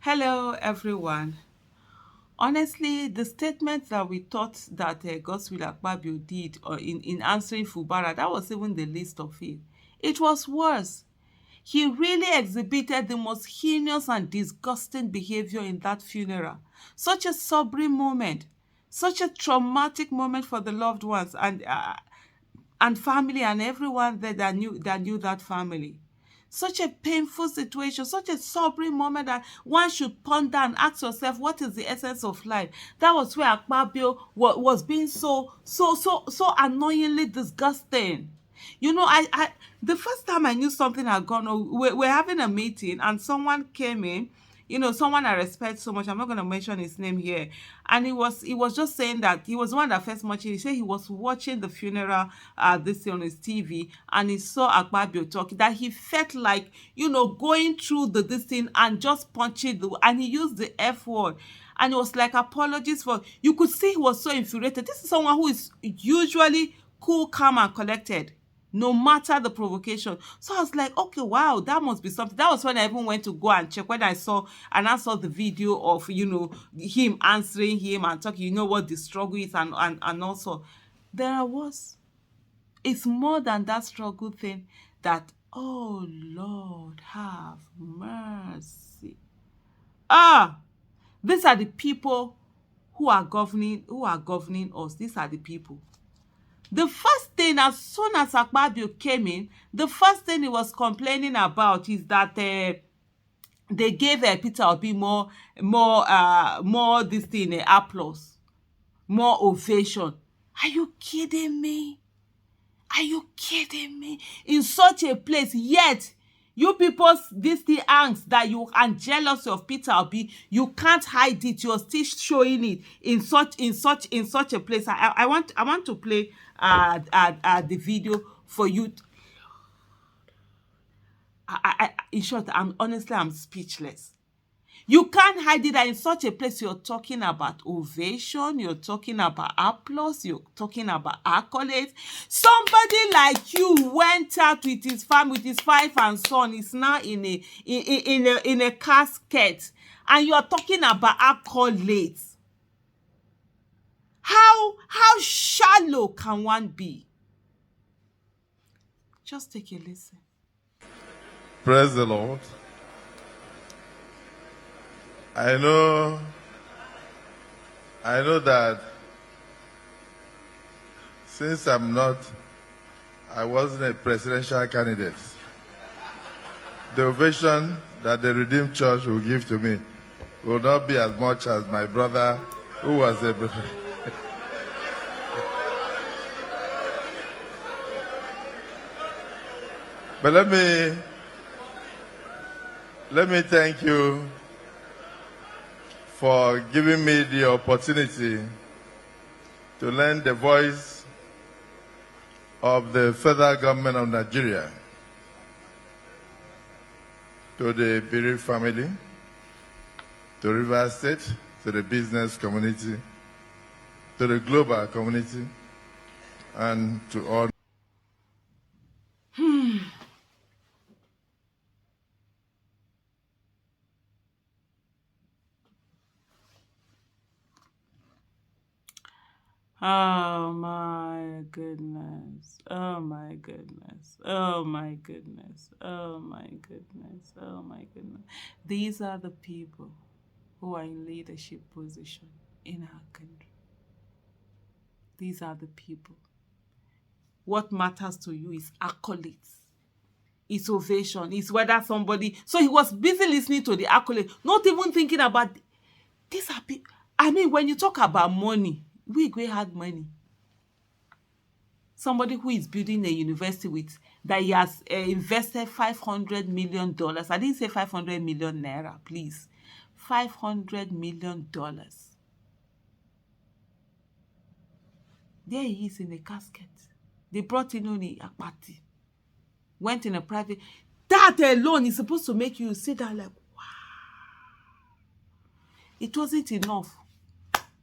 Hello, everyone. Honestly, the statement that we thought that Godswill Akpabio did in answering Fubara, that was even the least of it. It was worse. He really exhibited the most heinous and disgusting behavior in that funeral. Such a sobering moment, such a traumatic moment for the loved ones and family and everyone there that knew that family. Such a painful situation, such a sobering moment that one should ponder and ask yourself, what is the essence of life? That was where Akpabio was being so annoyingly disgusting. The first time I knew something had gone on, we're having a meeting and someone came in, someone I respect so much. I'm not going to mention his name here. And he was just saying that he was the one that first mentioned. He said he was watching the funeral this on his TV and he saw Akpabio talking, that he felt like, going through this thing and just punching and he used the F word. And it was like apologies for, you could see he was so infuriated. This is someone who is usually cool, calm, and collected, no matter the provocation. So I was like, okay, wow, that must be something. That was when I even went to go and check, when I saw the video of, him answering him and talking, what the struggle is, and also there was, it's more than that struggle thing, that, oh Lord, have mercy. Ah, these are the people who are governing us. These are the people. The first thing, as soon as Akpabio came in, the first thing he was complaining about is that they gave Peter Obi more this thing, applause, more ovation. Are you kidding me? Are you kidding me? In such a place, yet you people's this the angst that you are jealous of Peter Obi, you can't hide it. You're still showing it in such a place. I want to play the video for you. In short, I'm speechless. You can't hide it that in such a place you're talking about ovation, you're talking about applause, you're talking about accolades. Somebody like you went out with his family, with his wife and son, is now in a casket, and you're talking about accolades. How shallow can one be? Just take a listen. Praise the Lord. I know that since I wasn't a presidential candidate, the ovation that the Redeemed Church will give to me will not be as much as my brother who was a But let me thank you for giving me the opportunity to lend the voice of the federal government of Nigeria to the Biri family, to Rivers State, to the business community, to the global community, and to all. Oh my goodness. Oh my goodness. Oh my goodness. Oh my goodness. Oh my goodness. These are the people who are in leadership position in our country. These are the people. What matters to you is accolades. It's ovation. It's whether somebody. So he was busy listening to the accolade, not even thinking about these are people. I mean, when you talk about money, Wigwe had money. Somebody who is building a university with that he has invested $500 million. I didn't say 500 million naira, please. $500 million. There he is in a casket. They brought in only a party. Went in a private. That alone is supposed to make you sit down like, wow. It wasn't enough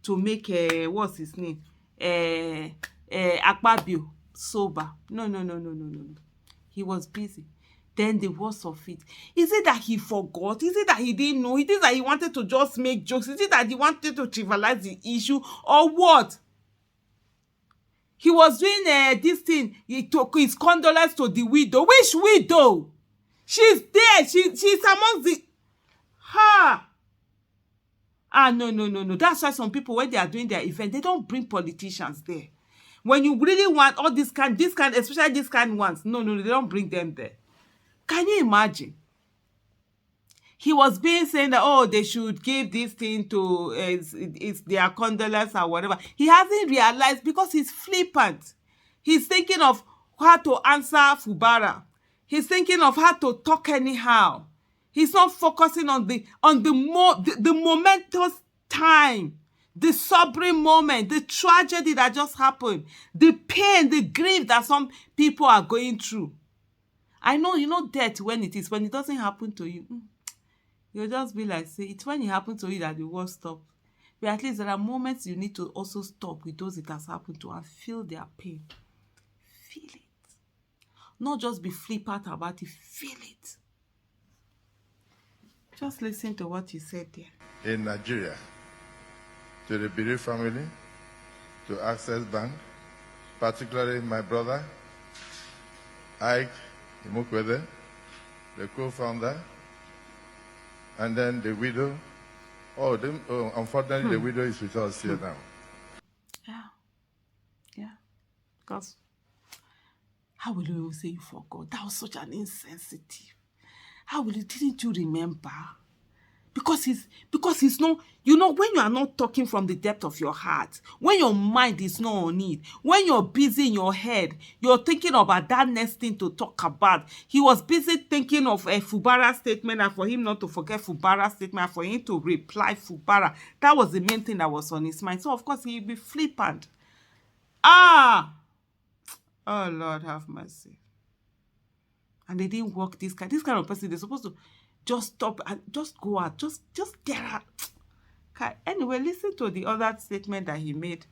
to make what's his name? Akpabio sober. No. He was busy. Then the worst of it. Is it that he forgot? Is it that he didn't know? Is it that he wanted to just make jokes? Is it that he wanted to trivialize the issue? Or what? He was doing this thing. He took his condolence to the widow. Which widow? She's there. She's amongst the... Ha! No, no, no, no. That's why some people, when they are doing their event, they don't bring politicians there. When you really want all this kind, especially this kind ones, no, no, they don't bring them there. Can you imagine? He was being saying that, oh, they should give this thing to it's their condolence or whatever. He hasn't realized because he's flippant. He's thinking of how to answer Fubara. He's thinking of how to talk anyhow. He's not focusing on the momentous time, the sobering moment, the tragedy that just happened, the pain, the grief that some people are going through. I know, death when it doesn't happen to you. You'll just be like, say, it's when it happens to you that the world stops. But at least there are moments you need to also stop with those it has happened to and feel their pain. Feel it. Not just be flippant about it, feel it. Just listen to what you said there. In Nigeria, to the Biri family, to Access Bank, particularly my brother, Ike Imukwede, the co-founder, and then the widow. Unfortunately, the widow is with us here now. Yeah. Because how will you say you forgot? That was such an insensitive. Didn't you remember? Because he's not, when you are not talking from the depth of your heart, when your mind is not on it, when you're busy in your head, you're thinking about that next thing to talk about. He was busy thinking of a Fubara statement, and for him not to forget Fubara statement, and for him to reply Fubara. That was the main thing that was on his mind. So, of course, he'd be flippant. Oh, Lord, have mercy. And they didn't work this kind of person. They're supposed to just stop and just go out. Just get out. Okay. Anyway, listen to the other statement that he made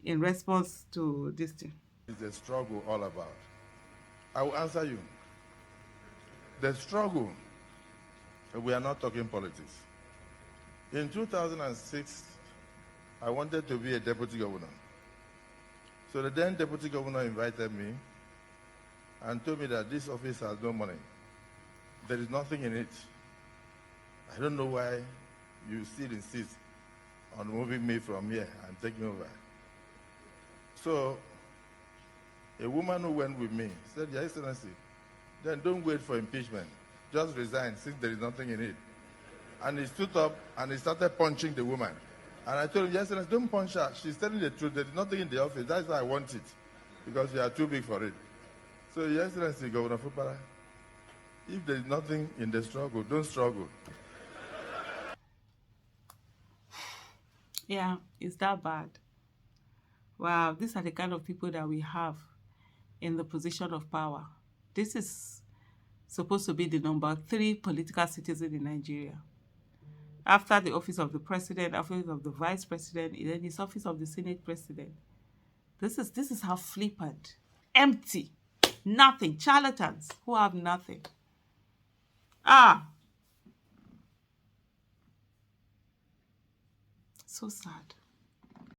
in response to this thing. It's a struggle all about. I will answer you. The struggle, we are not talking politics. In 2006, I wanted to be a deputy governor. So the then deputy governor invited me and told me that this office has no money. There is nothing in it. I don't know why you still insist on moving me from here and taking over. So a woman who went with me said, Your Excellency, then don't wait for impeachment. Just resign since there is nothing in it. And he stood up and he started punching the woman. And I told him, Your Excellency, don't punch her. She's telling the truth. There is nothing in the office. That's why I want it. Because you are too big for it. So, Your Excellency, Governor Fubara, if there is nothing in the struggle, don't struggle. Yeah, it's that bad. Wow, these are the kind of people that we have in the position of power. This is supposed to be the number 3 political citizen in Nigeria. After the office of the president, office of the vice president, then his office of the Senate president. This is how flippant, empty, nothing, charlatans who have nothing. So sad.